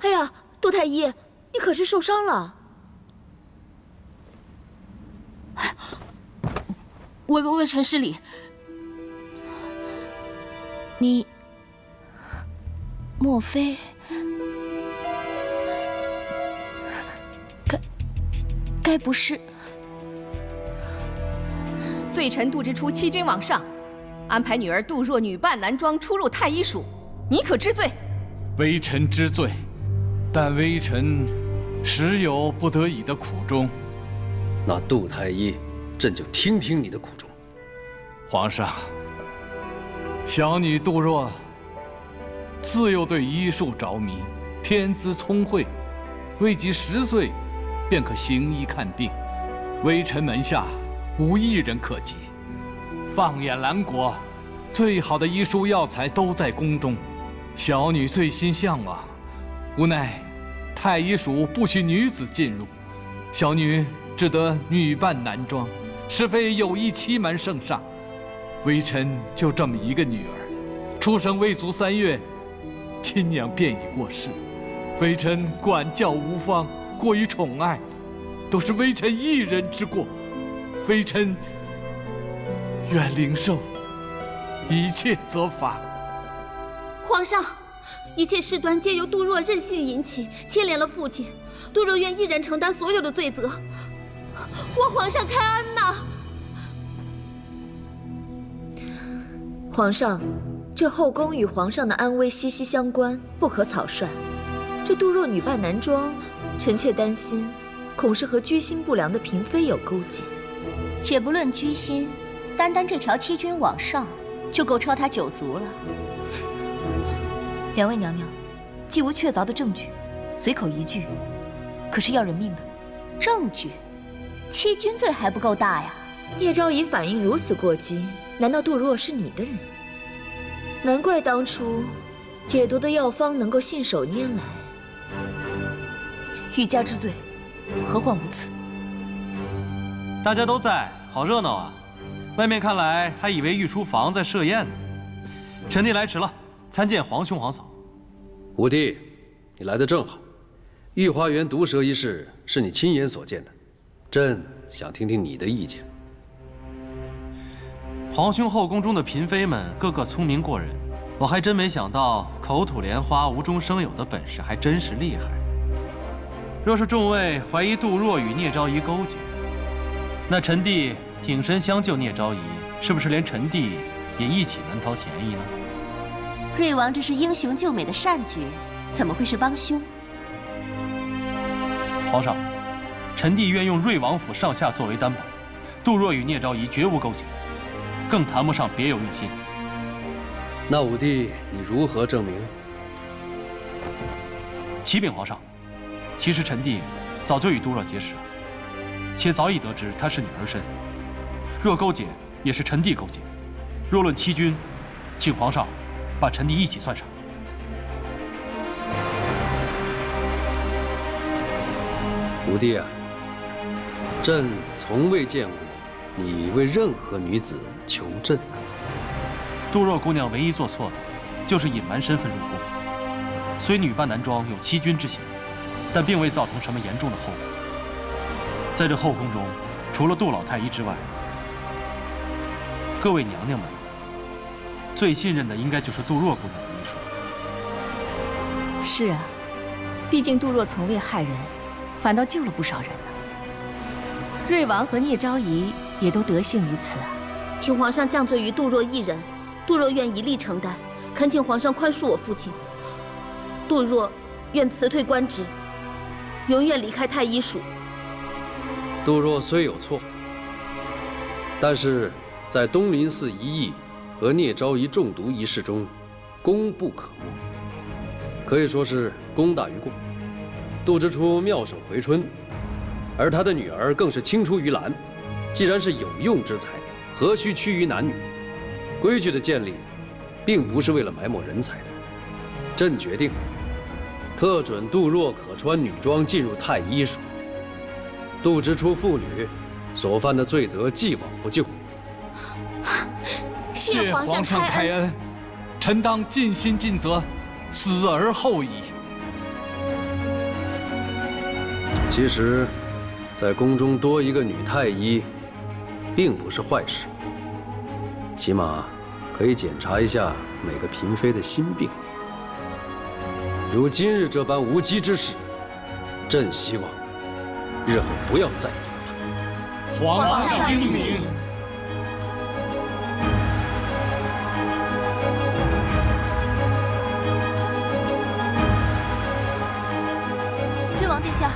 哎呀，杜太医，你可是受伤了？微臣失礼。你，莫非该不是？罪臣杜之初欺君罔上，安排女儿杜若女扮男装出入太医署，你可知罪？微臣知罪，但微臣实有不得已的苦衷。那杜太医，朕就听听你的苦衷。皇上，小女杜若自幼对医术着迷，天资聪慧，未及10岁便可行医看病，微臣门下无一人可及。放眼兰国，最好的医书药材都在宫中，小女最心向往，无奈太医署不许女子进入，小女只得女扮男装，实非有意欺瞒圣上。微臣就这么一个女儿，出生未足3月，亲娘便已过世，微臣管教无方，过于宠爱，都是微臣一人之过，微臣愿领受一切责罚。皇上，一切事端皆由杜若任性引起，牵连了父亲。杜若愿一人承担所有的罪责，望皇上开恩呐！皇上，这后宫与皇上的安危息息相关，不可草率。这杜若女扮男装，臣妾担心，恐是和居心不良的嫔妃有勾结。且不论居心，单单这条欺君罔上，就够抄他9族了。两位娘娘，既无确凿的证据，随口一句，可是要人命的。证据？欺君罪还不够大呀？聂昭仪反应如此过激，难道杜若是你的人？难怪当初解毒的药方能够信手拈来。欲加之罪，何患无辞？大家都在，好热闹啊！外面看来还以为御书房在设宴呢。臣弟来迟了，参见皇兄皇嫂。武帝，你来得正好。御花园毒蛇一事是你亲眼所见的，朕想听听你的意见。皇兄后宫中的嫔妃们个个聪明过人，我还真没想到口吐莲花、无中生有的本事还真是厉害。若是众位怀疑杜若与聂昭仪勾结，那臣弟挺身相救聂昭仪，是不是连臣弟也一起难逃嫌疑呢？瑞王这是英雄救美的善举，怎么会是帮凶？皇上，臣弟愿用瑞王府上下作为担保，杜若与聂昭仪绝无勾结，更谈不上别有用心。那武帝，你如何证明？启禀皇上，其实臣弟早就与杜若结识，且早已得知她是女儿身。若勾结，也是臣弟勾结；若论欺君，请皇上把臣弟一起算上。武帝啊，朕从未见过你为任何女子求朕。杜若姑娘唯一做错的，就是隐瞒身份入宫。虽女扮男装有欺君之嫌，但并未造成什么严重的后果。在这后宫中，除了杜老太医之外，各位娘娘们最信任的应该就是杜若姑娘的医术。是啊，毕竟杜若从未害人，反倒救了不少人呢。瑞王和聂昭仪也都得幸于此啊。请皇上降罪于杜若一人，杜若愿一力承担，恳请皇上宽恕我父亲。杜若愿辞退官职，永远离开太医署。杜若虽有错，但是在东林寺一役和聂昭仪中毒一事中，功不可没，可以说是功大于过。杜之初妙手回春，而他的女儿更是青出于蓝。既然是有用之才，何须屈于男女？规矩的建立，并不是为了埋没人才的。朕决定，特准杜若可穿女装进入太医署。杜之初父女所犯的罪责，既往不咎。谢皇上开恩，臣当尽心尽责，死而后已。其实，在宫中多一个女太医，并不是坏事。起码可以检查一下每个嫔妃的心病。如今日这般无稽之事，朕希望日后不要再有了。皇上英明。瑞王殿下，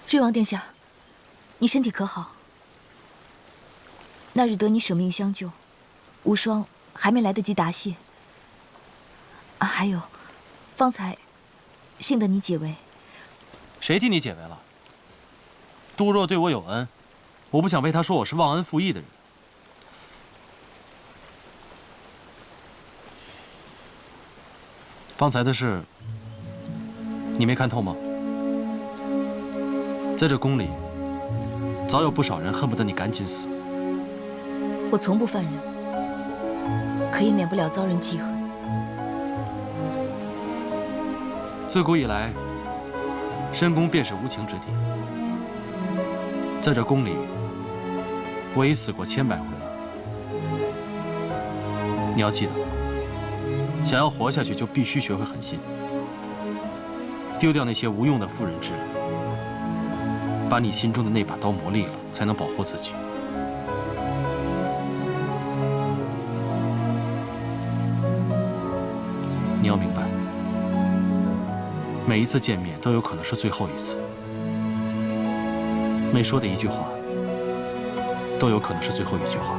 瑞王殿下，你身体可好？那日得你舍命相救，无双还没来得及答谢。啊，还有，方才幸得你解围。谁替你解围了？杜若对我有恩，我不想被他说我是忘恩负义的人。方才的事，你没看透吗？在这宫里，早有不少人恨不得你赶紧死。我从不犯人，可也免不了遭人记恨。自古以来，深宫便是无情之地。在这宫里，我已死过千百回了。你要记得，想要活下去，就必须学会狠心，丢掉那些无用的妇人之仁，把你心中的那把刀磨利了，才能保护自己。你要明白，每一次见面都有可能是最后一次，每说的一句话都有可能是最后一句话。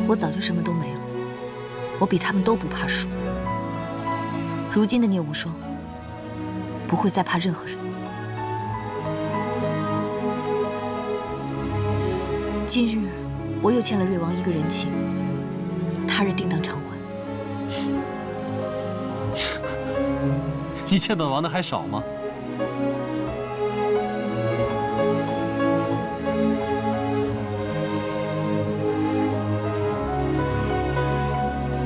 我早就什么都没了，我比他们都不怕输。如今的聂无双不会再怕任何人。今日我又欠了瑞王一个人情，他日定当偿还。你欠本王的还少吗？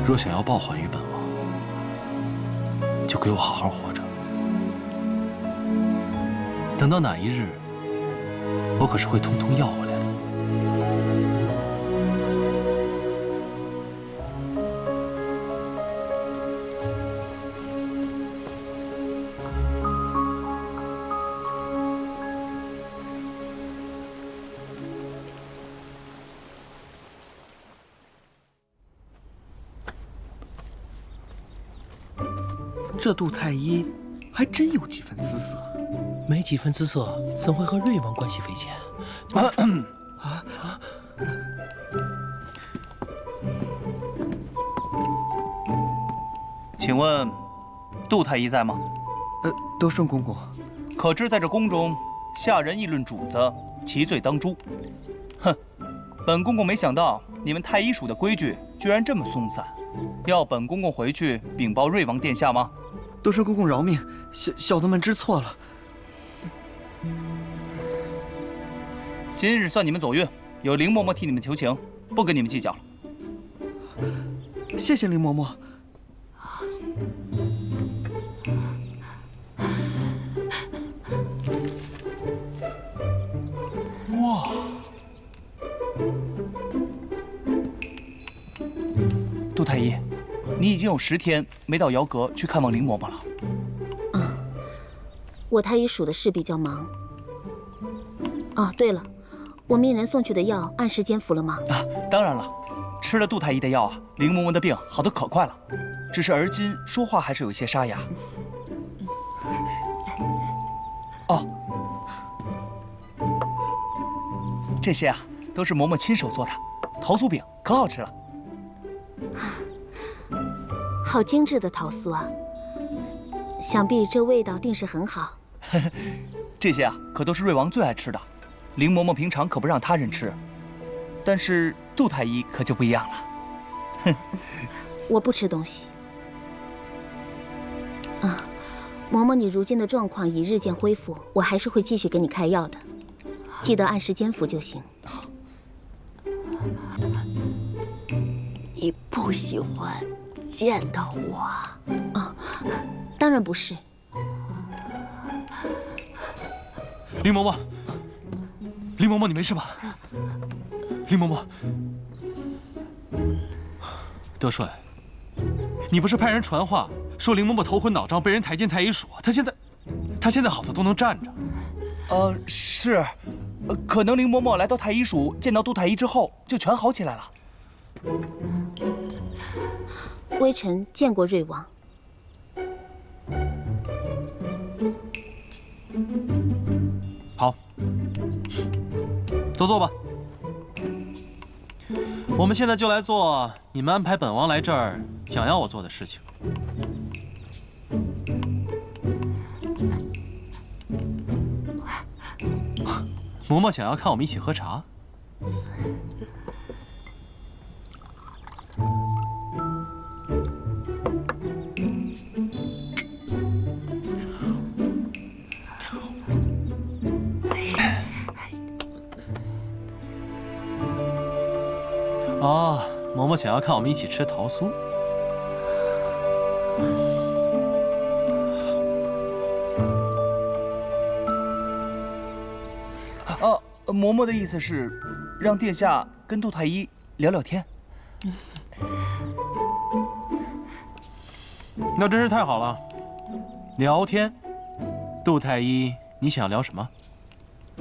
若想要报还于本王，就给我好好活着。等到哪一日，我可是会通通要回来的。这杜太医还真有几分姿色，没几分姿色，怎会和瑞王关系匪浅？请问，杜太医在吗？德顺公公，可知在这宫中，下人议论主子，其罪当诛。哼，本公公没想到你们太医署的规矩居然这么松散，要本公公回去禀报瑞王殿下吗？德顺公公饶命，小的们知错了。今日算你们走运，有林嬷嬷替你们求情，不跟你们计较了。谢谢林嬷嬷。哇！杜太医，你已经有10天没到瑶阁去看望林嬷嬷了。我太医署的事比较忙。哦，对了，我命人送去的药按时间服了吗？当然了，吃了杜太医的药啊，林嬷嬷的病好得可快了，只是而今说话还是有一些沙哑。哦，这些啊都是嬷嬷亲手做的桃酥饼，可好吃了。好精致的桃酥啊，想必这味道定是很好。这些啊可都是瑞王最爱吃的，林嬷嬷平常可不让他人吃，但是杜太医可就不一样了。哼，我不吃东西。嬷嬷，你如今的状况已日渐恢复，我还是会继续给你开药的，记得按时间服就行。你不喜欢见到我？啊，当然不是。林嬷嬷，林嬷嬷，你没事吧？林嬷嬷，德帅，你不是派人传话说林嬷嬷头昏脑胀，被人抬进太医署？她现在好的都能站着。是，可能林嬷嬷来到太医署见到杜太医之后，就全好起来了。微臣见过瑞王。好，都坐吧。我们现在就来做你们安排本王来这儿想要我做的事情。嬷嬷想要看我们一起喝茶。哦，嬷嬷想要看我们一起吃桃酥。嬷嬷的意思是，让殿下跟杜太医聊聊天。那真是太好了。聊天，杜太医，你想聊什么？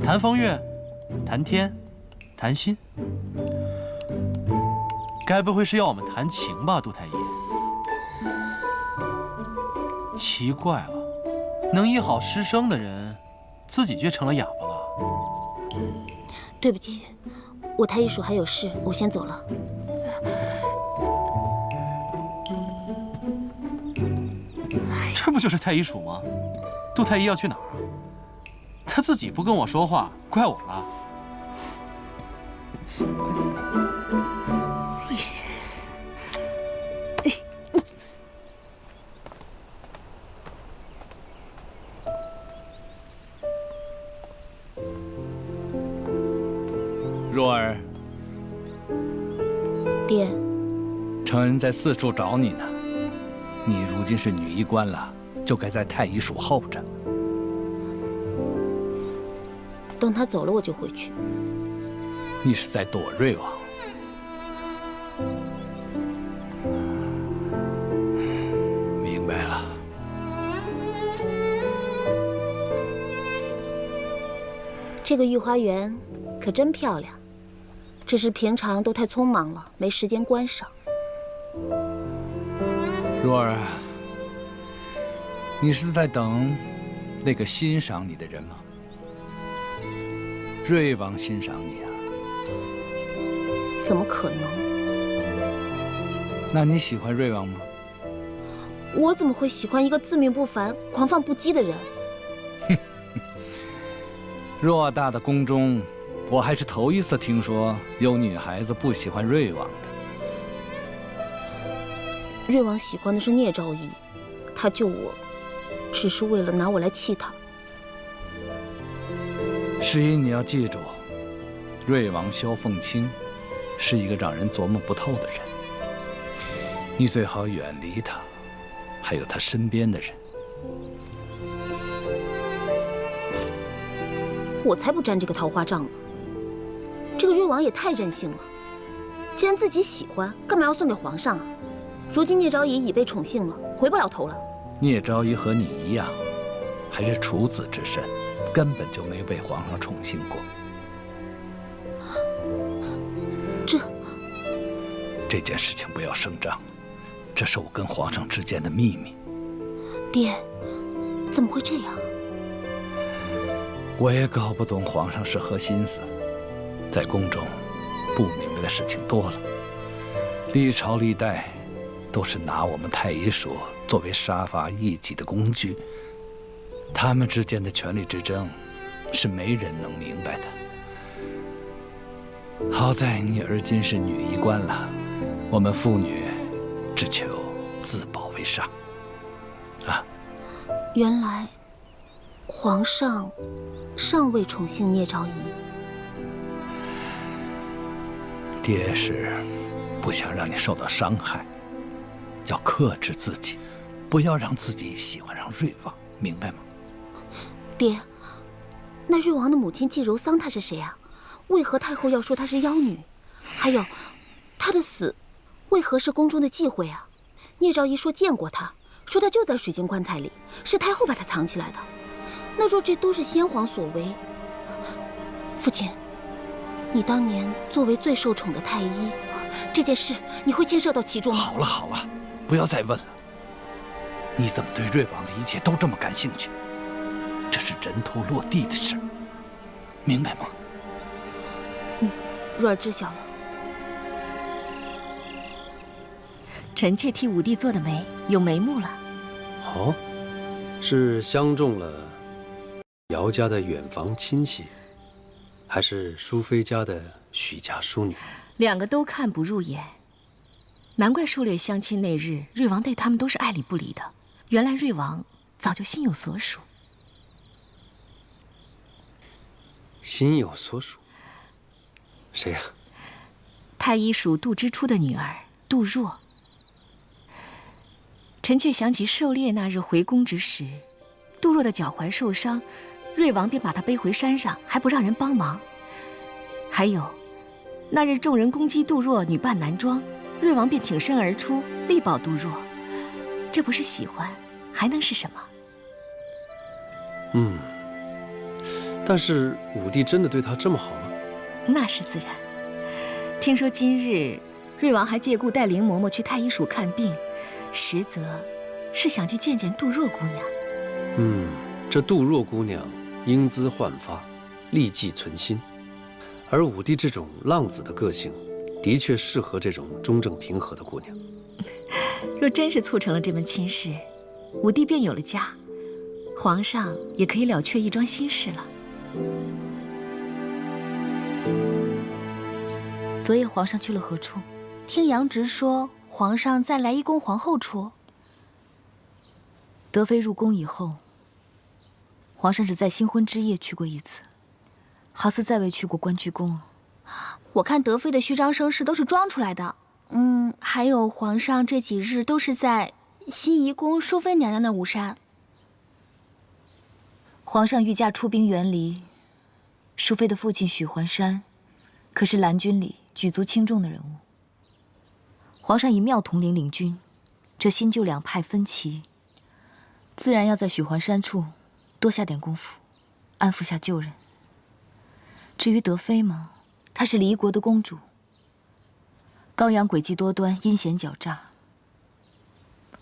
谈风月，谈天，谈心？该不会是要我们谈情吧，杜太医？奇怪了，能医好师生的人，自己却成了哑巴了。对不起，我太医署还有事，我先走了。这不就是太医署吗？杜太医要去哪儿啊？他自己不跟我说话，怪我了。若儿，爹，承恩在四处找你呢。你如今是女医官了，就该在太医署候着。等他走了，我就回去。你是在躲瑞王？明白了。这个御花园可真漂亮，只是平常都太匆忙了，没时间观赏。若儿，你是在等那个欣赏你的人吗？瑞王欣赏你啊？怎么可能？那你喜欢瑞王吗？我怎么会喜欢一个自命不凡、狂放不羁的人？偌大的宫中，我还是头一次听说有女孩子不喜欢瑞王的。瑞王喜欢的是聂昭仪，他救我，只是为了拿我来气他。诗音，你要记住，瑞王萧凤清是一个让人琢磨不透的人，你最好远离他，还有他身边的人。我才不沾这个桃花账呢！这个瑞王也太任性了，既然自己喜欢，干嘛要送给皇上啊？如今聂昭仪已被宠幸了，回不了头了。聂昭仪和你一样，还是处子之身，根本就没被皇上宠幸过。这件事情不要声张，这是我跟皇上之间的秘密。爹，怎么会这样？我也搞不懂皇上是何心思，在宫中不明白的事情多了，历朝历代都是拿我们太医署作为杀伐异己的工具，他们之间的权力之争是没人能明白的。好在你而今是女医官了，我们妇女只求自保为上。啊，原来皇上尚未宠幸聂昭仪。爹是不想让你受到伤害，要克制自己，不要让自己喜欢上瑞王，明白吗？爹，那瑞王的母亲季柔桑她是谁啊？为何太后要说她是妖女？还有，她的死，为何是宫中的忌讳啊？聂昭仪说见过她，说她就在水晶棺材里，是太后把她藏起来的。那若这都是先皇所为，父亲，你当年作为最受宠的太医，这件事你会牵涉到其中吗？好了好了，不要再问了。你怎么对瑞王的一切都这么感兴趣？这是人头落地的事，明白吗？若儿知晓了。臣妾替武帝做的媒，有眉目了。哦，是相中了姚家的远房亲戚，还是淑妃家的许家淑女？两个都看不入眼，难怪狩猎相亲那日，瑞王对他们都是爱理不理的。原来瑞王早就心有所属。心有所属？谁呀？太医署杜之初的女儿杜若。臣妾想起狩猎那日回宫之时，杜若的脚踝受伤，瑞王便把她背回山上，还不让人帮忙。还有，那日众人攻击杜若女扮男装，瑞王便挺身而出，力保杜若。这不是喜欢，还能是什么？但是武帝真的对她这么好吗？那是自然。听说今日瑞王还借故带凌嬷嬷去太医署看病，实则是想去见见杜若姑娘。这杜若姑娘英姿焕发，立迹存心，而武帝这种浪子的个性，的确适合这种中正平和的姑娘。若真是促成了这门亲事，武帝便有了家，皇上也可以了却一桩心事了。昨夜皇上去了何处？听杨直说，皇上在来义宫皇后处。德妃入宫以后，皇上只在新婚之夜去过一次，好似再未去过关雎宫。我看德妃的虚张声势都是装出来的。还有皇上这几日都是在新仪宫淑妃娘娘的午膳。皇上御驾出兵远离，淑妃的父亲许环山，可是蓝军里举足轻重的人物。皇上以妙统领领军，这新旧两派分歧，自然要在许环山处多下点功夫，安抚下旧人。至于德妃嘛，她是离国的公主，高阳诡计多端，阴险狡诈。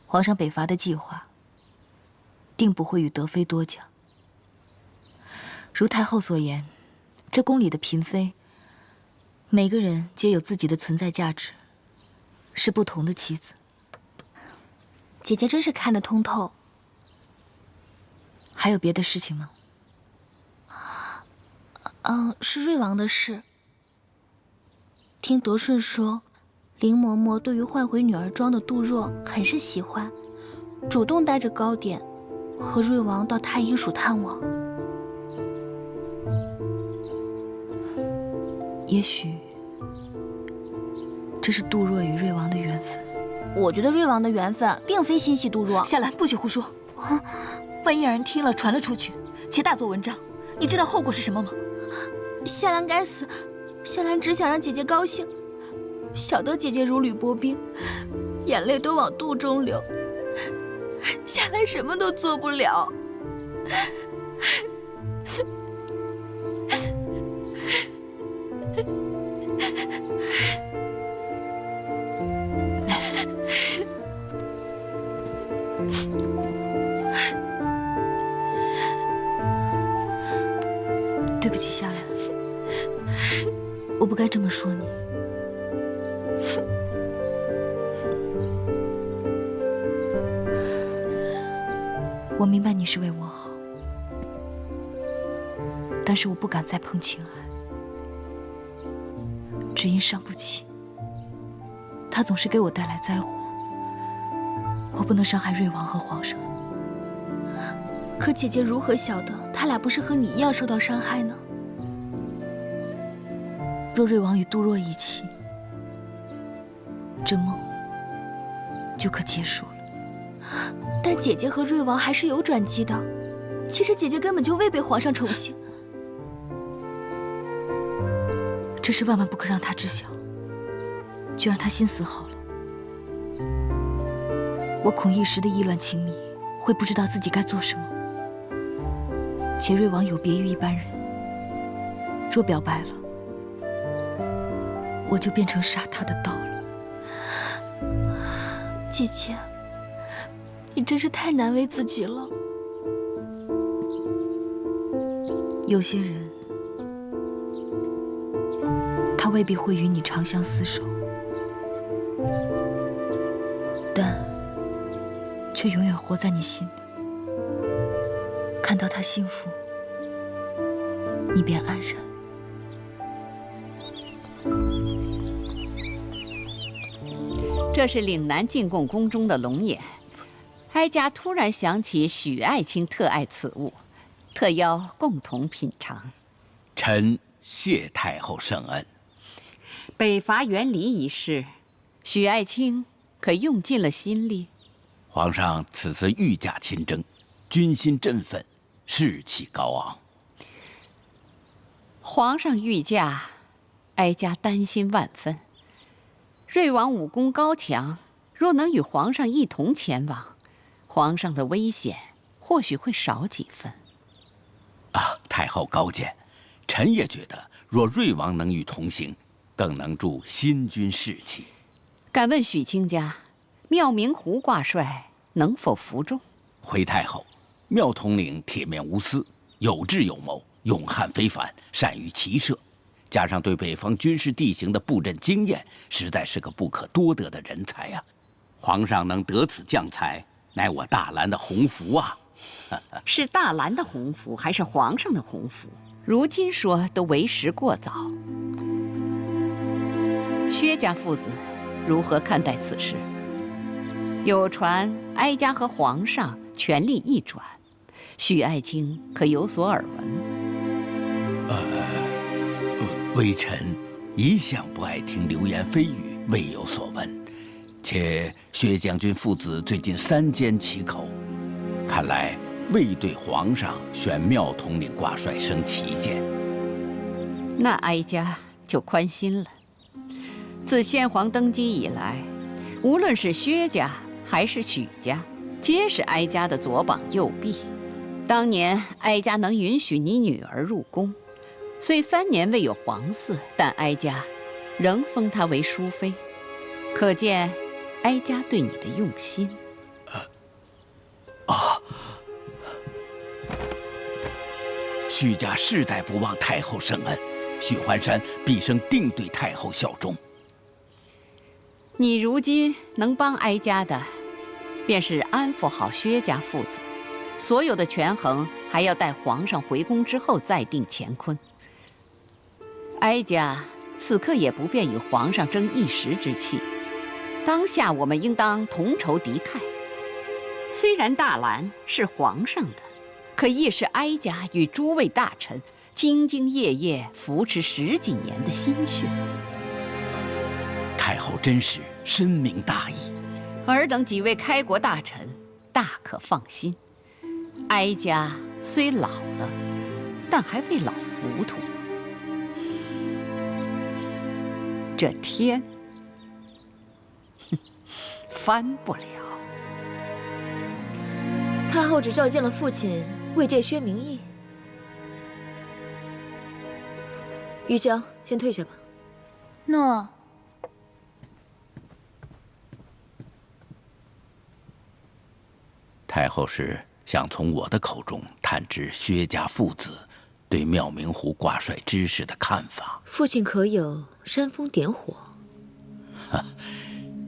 皇上北伐的计划，定不会与德妃多讲。如太后所言，这宫里的嫔妃，每个人皆有自己的存在价值，是不同的棋子。姐姐真是看得通透。还有别的事情吗？是瑞王的事。听德顺说，凌嬷嬷对于换回女儿装的杜若很是喜欢，主动带着糕点和瑞王到太医署探望。也许这是杜若与瑞王的缘分。我觉得瑞王的缘分并非心系杜若。夏兰，不许胡说！万一让人听了传了出去，且大做文章，你知道后果是什么吗？夏兰该死，夏兰只想让姐姐高兴，晓得姐姐如履薄冰，眼泪都往肚中流，夏兰什么都做不了。对不起，夏兰，我不该这么说你。我明白你是为我好，但是我不敢再碰情爱，只因伤不起。他总是给我带来灾祸，我不能伤害瑞王和皇上。可姐姐如何晓得他俩不是和你一样受到伤害呢？若瑞王与杜若一起，这梦就可结束了。但姐姐和瑞王还是有转机的。其实姐姐根本就未被皇上宠幸，这事万万不可让他知晓，就让他心死好了。我恐一时的意乱情迷，会不知道自己该做什么。且瑞王有别于一般人，若表白了，我就变成杀他的刀了。姐姐，你真是太难为自己了。有些人，他未必会与你长相厮守，但却永远活在你心里。看到他幸福，你便安然。这是岭南进贡宫中的龙眼，哀家突然想起许爱卿特爱此物，特邀共同品尝。臣谢太后圣恩。北伐园离一事，许爱卿可用尽了心力。皇上此次御驾亲征，军心振奋，士气高昂。皇上御驾，哀家担心万分。瑞王武功高强，若能与皇上一同前往，皇上的危险或许会少几分。太后高见，臣也觉得，若瑞王能与同行，更能助新军士气。敢问许卿家，妙明湖挂帅能否服众？回太后，妙统领铁面无私，有智有谋，勇悍非凡，善于骑射，加上对北方军事地形的布阵经验，实在是个不可多得的人才呀。皇上能得此将才，乃我大兰的鸿福啊！是大兰的鸿福，还是皇上的鸿福？如今说都为时过早。薛家父子如何看待此事？有传哀家和皇上权力一转，许爱卿可有所耳闻？微臣一向不爱听流言蜚语，未有所闻。且薛将军父子最近3缄其口，看来未对皇上选妙统领挂帅生歧见。那哀家就宽心了。自先皇登基以来，无论是薛家还是许家，皆是哀家的左膀右臂。当年哀家能允许你女儿入宫，虽3年未有皇嗣，但哀家仍封她为淑妃，可见哀家对你的用心。许家世代不忘太后圣恩，许环山毕生定对太后效忠。你如今能帮哀家的，便是安抚好薛家父子，所有的权衡还要待皇上回宫之后再定乾坤。哀家此刻也不便与皇上争一时之气，当下我们应当同仇敌忾。虽然大兰是皇上的，可亦是哀家与诸位大臣兢兢业业扶持10几年的心血。太后真是深明大义，尔等几位开国大臣大可放心。哀家虽老了，但还未老糊涂。这天，翻不了。太后只召见了父亲，未见薛明义。玉香，先退下吧。诺。太后是想从我的口中探知薛家父子对妙明湖挂帅之事的看法。父亲可有煽风点火？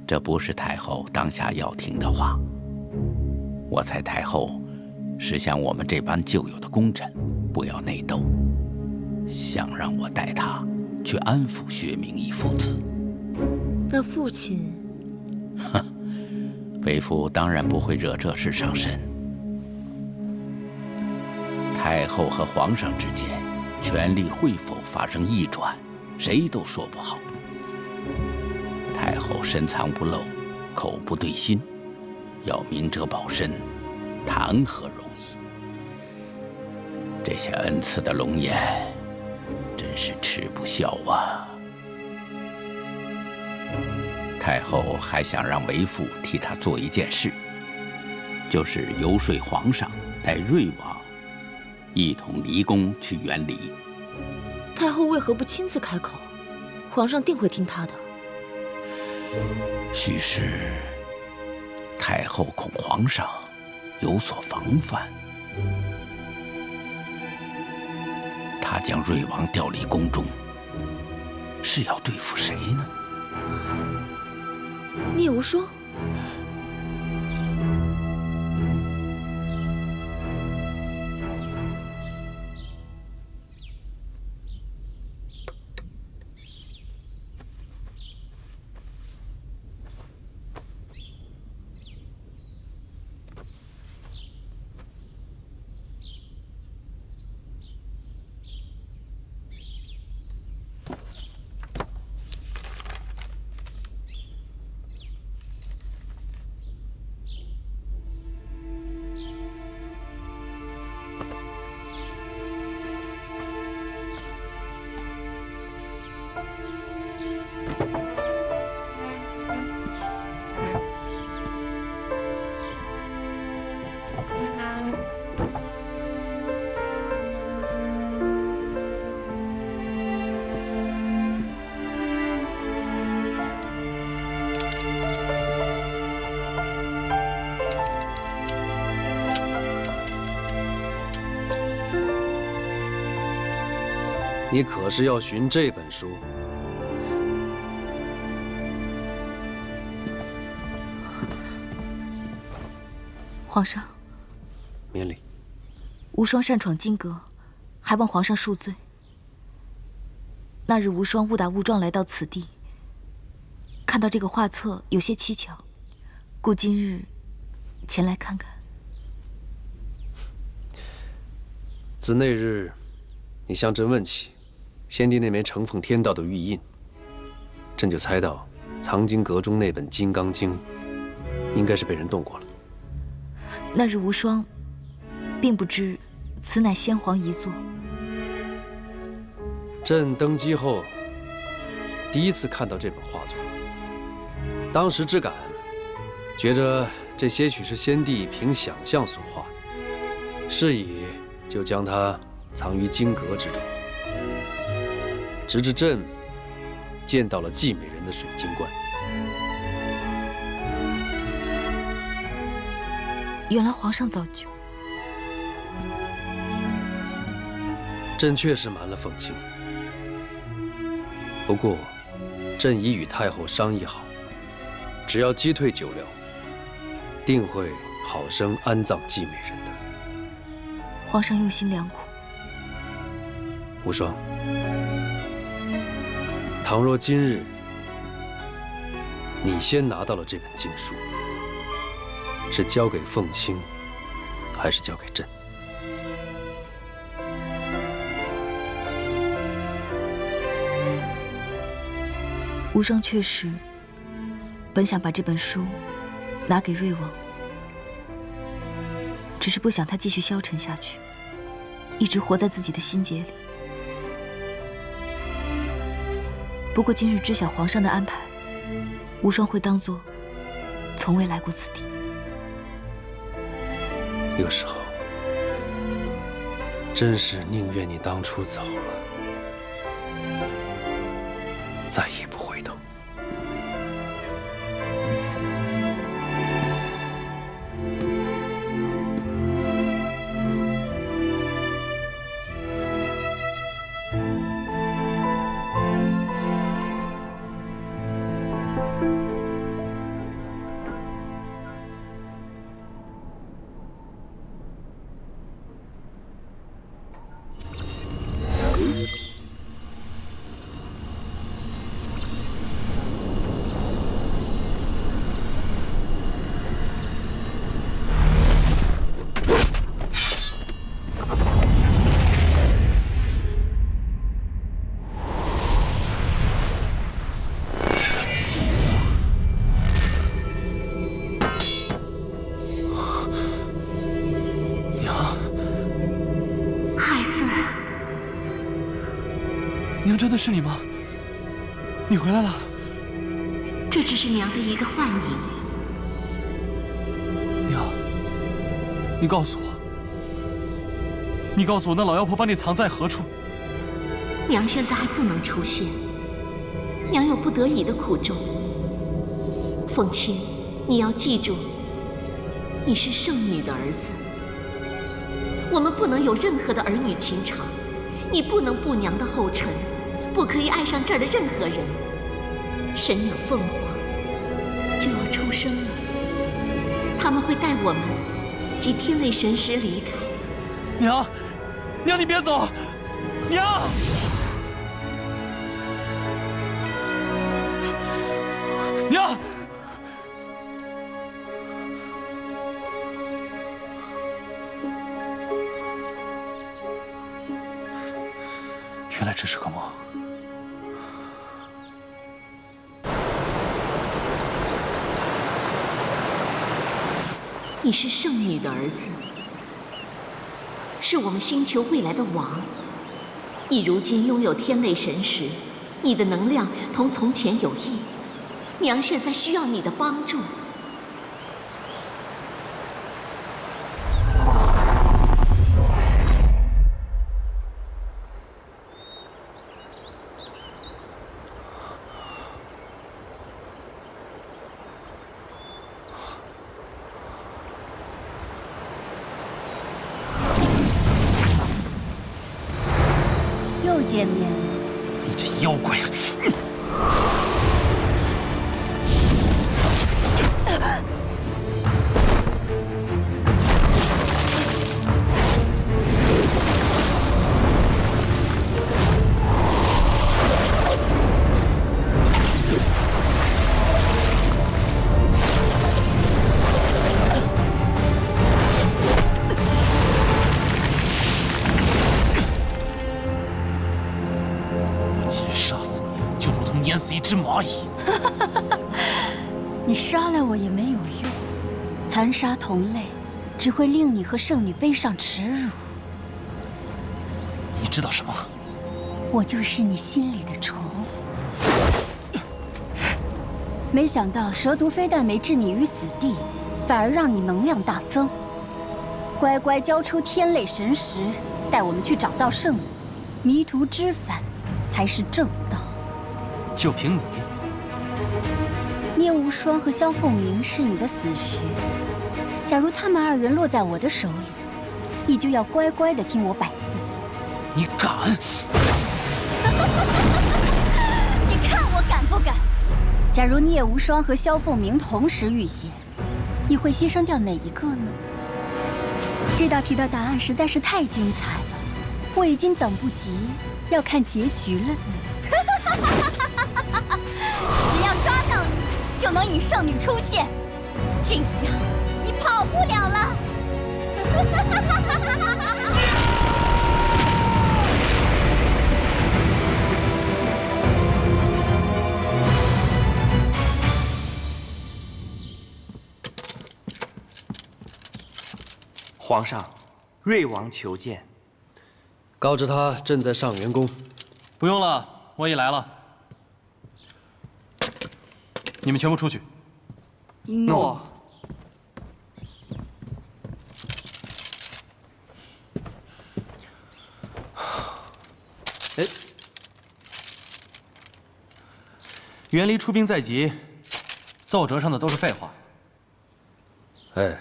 这不是太后当下要听的话。我猜太后是想我们这般旧有的功臣不要内斗，想让我带他去安抚薛明义父子。那父亲？为父当然不会惹这事上身。太后和皇上之间权力会否发生逆转，谁都说不好。太后深藏不露，口不对心，要明哲保身，谈何容易？这些恩赐的龙颜，真是吃不消啊！太后还想让为父替她做一件事，就是游说皇上带瑞王一同离宫去园里。太后为何不亲自开口？皇上定会听她的。许是太后恐皇上有所防范，她将瑞王调离宫中，是要对付谁呢？聂无双。你可是要寻这本书？皇上，免礼。无双擅闯金阁，还望皇上恕罪。那日无双误打误撞来到此地，看到这个画册有些蹊跷，故今日前来看看。自那日你向朕问起先帝那枚承奉天道的玉印，朕就猜到藏经阁中那本《金刚经》应该是被人动过了。那日无双并不知此乃先皇遗作。朕登基后第一次看到这本画作，当时之感，觉着这些许是先帝凭想象所画的，是以就将它藏于金阁之中。直至朕见到了季美人的水晶棺。原来皇上早就……朕确实瞒了凤卿，不过朕已与太后商议好，只要击退久辽，定会好生安葬季美人的。皇上用心良苦。无双，倘若今日你先拿到了这本经书，是交给凤卿，还是交给朕？无双确实本想把这本书拿给瑞王，只是不想他继续消沉下去，一直活在自己的心结里。不过今日知晓皇上的安排，无双会当作从未来过此地。有时候，真是宁愿你当初走了，再也不回头。娘，真的是你吗？你回来了。这只是娘的一个幻影。娘，你告诉我，那老妖婆把你藏在何处？娘现在还不能出现，娘有不得已的苦衷。凤卿，你要记住，你是圣女的儿子，我们不能有任何的儿女情长，你不能步娘的后尘，不可以爱上这儿的任何人。神鸟凤凰就要出生了，他们会带我们及天泪神石离开。娘，娘你别走，娘！娘！原来这是个梦。你是圣女的儿子，是我们星球未来的王。你如今拥有天泪神石，你的能量同从前有异。娘现在需要你的帮助。又见面了，你这妖怪！碾死一只蚂蚁。你杀了我也没有用，残杀同类，只会令你和圣女背上耻辱。你知道什么？我就是你心里的虫。没想到蛇毒非但没置你于死地，反而让你能量大增。乖乖交出天泪神石，带我们去找到圣女，迷途知返才是正道。就凭你，聂无双和萧凤鸣是你的死穴。假如他们二人落在我的手里，你就要乖乖的听我摆布。你敢？你看我敢不敢？假如聂无双和萧凤鸣同时遇险，你会牺牲掉哪一个呢？这道题的答案实在是太精彩了，我已经等不及要看结局了呢。只要抓到你，就能与圣女出现，这下你跑不了了。皇上，瑞王求见。告知他朕在上元宫。不用了，我已来了。你们全部出去。诺。哎，袁离出兵在即，奏折上的都是废话。哎，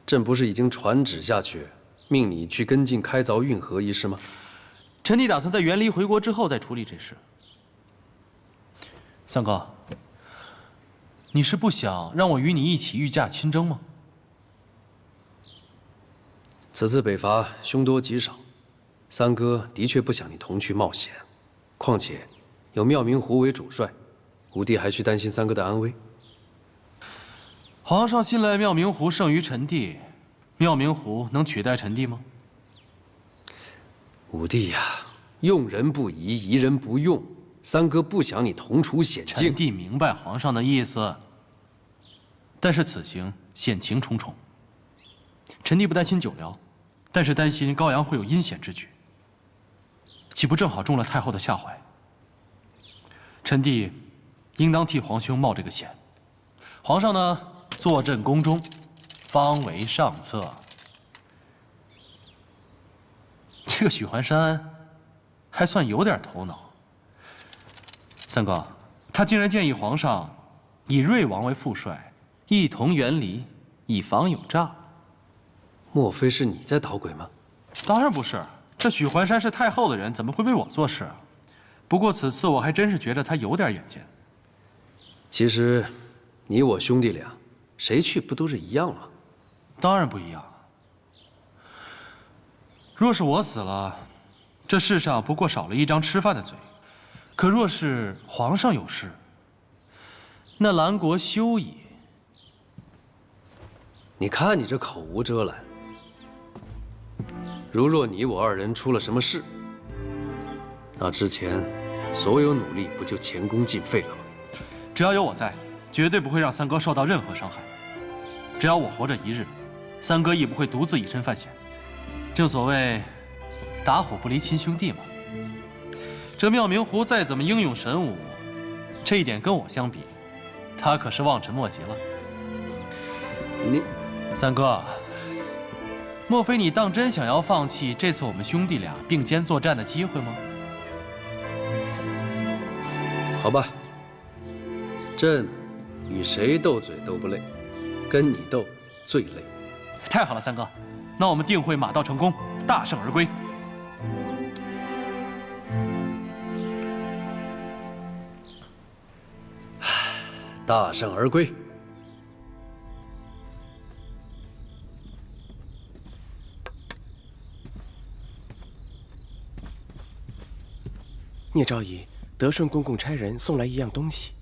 朕不是已经传旨下去，命你去跟进开凿运河一事吗？臣弟打算在袁离回国之后再处理这事。三哥，你是不想让我与你一起御驾亲征吗？此次北伐凶多吉少，三哥的确不想你同去冒险。况且有妙明湖为主帅，吾弟还需担心三哥的安危。皇上信赖妙明湖胜于臣弟，妙明湖能取代臣弟吗？吾弟呀，用人不疑，疑人不用。三哥不想你同处险境。臣弟明白皇上的意思，但是此行险情重重。臣弟不担心久辽，但是担心高阳会有阴险之举，岂不正好中了太后的下怀？臣弟应当替皇兄冒这个险。皇上呢，坐镇宫中，方为上策。这个许环山还算有点头脑。三哥，他竟然建议皇上以瑞王为副帅，一同远离，以防有诈。莫非是你在捣鬼吗？当然不是，这许环山是太后的人，怎么会为我做事啊？不过此次我还真是觉得他有点远见。其实，你我兄弟俩，谁去不都是一样吗？当然不一样。若是我死了，这世上不过少了一张吃饭的嘴；可若是皇上有事，那兰国休矣。你看你这口无遮拦。如若你我二人出了什么事，那之前所有努力不就前功尽废了吗？只要有我在，绝对不会让三哥受到任何伤害。只要我活着一日，三哥亦不会独自以身犯险。正所谓，打虎不离亲兄弟嘛。这妙明湖再怎么英勇神武，这一点跟我相比，他可是望尘莫及了。你，三哥，莫非你当真想要放弃这次我们兄弟俩并肩作战的机会吗？好吧，朕与谁斗嘴都不累，跟你斗最累。太好了，三哥，那我们定会马到成功，大胜而归。大胜而归。聂昭仪，德顺公公差人送来一样东西。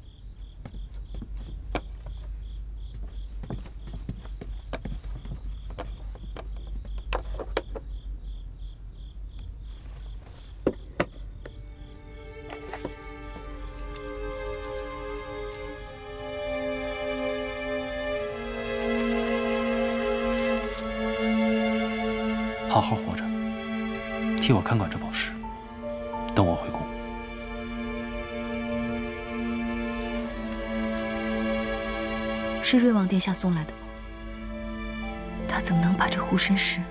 好好活着，替我看管这宝石，等我回宫。是瑞王殿下送来的吗？他怎么能把这护身石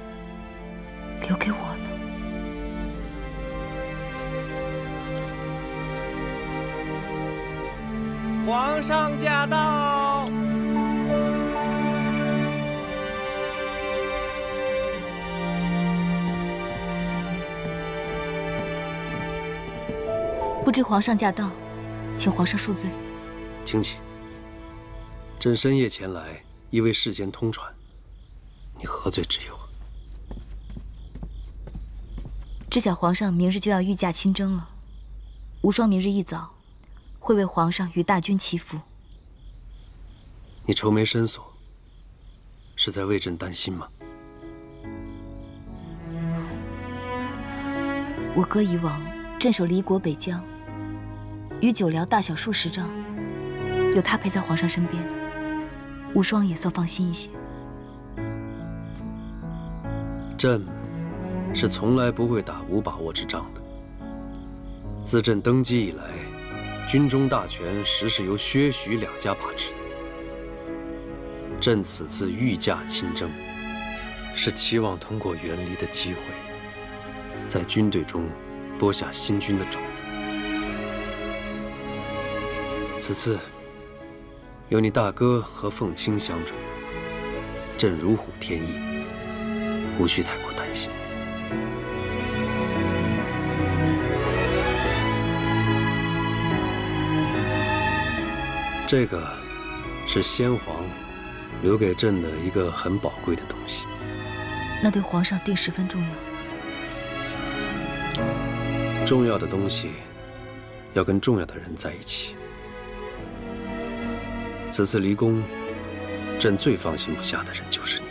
留给我呢？皇上驾到！不知皇上驾到，请皇上恕罪。请起。朕深夜前来，亦为事件通传，你何罪之有？知晓皇上明日就要御驾亲征了，无双明日一早会为皇上与大军祈福。你愁眉深锁，是在为朕担心吗？我哥以往镇守离国北疆，与久辽大小数十丈，有他陪在皇上身边，无双也算放心一些。朕是从来不会打无把握之仗的。自朕登基以来，军中大权实是由薛许两家把持。朕此次御驾亲征，是期望通过远离的机会，在军队中播下新军的种子。此次有你大哥和凤卿相助，朕如虎添翼，无需太过担心。这个是先皇留给朕的一个很宝贵的东西，那对皇上定十分重要。重要的东西要跟重要的人在一起。此次离宫，朕最放心不下的人就是你。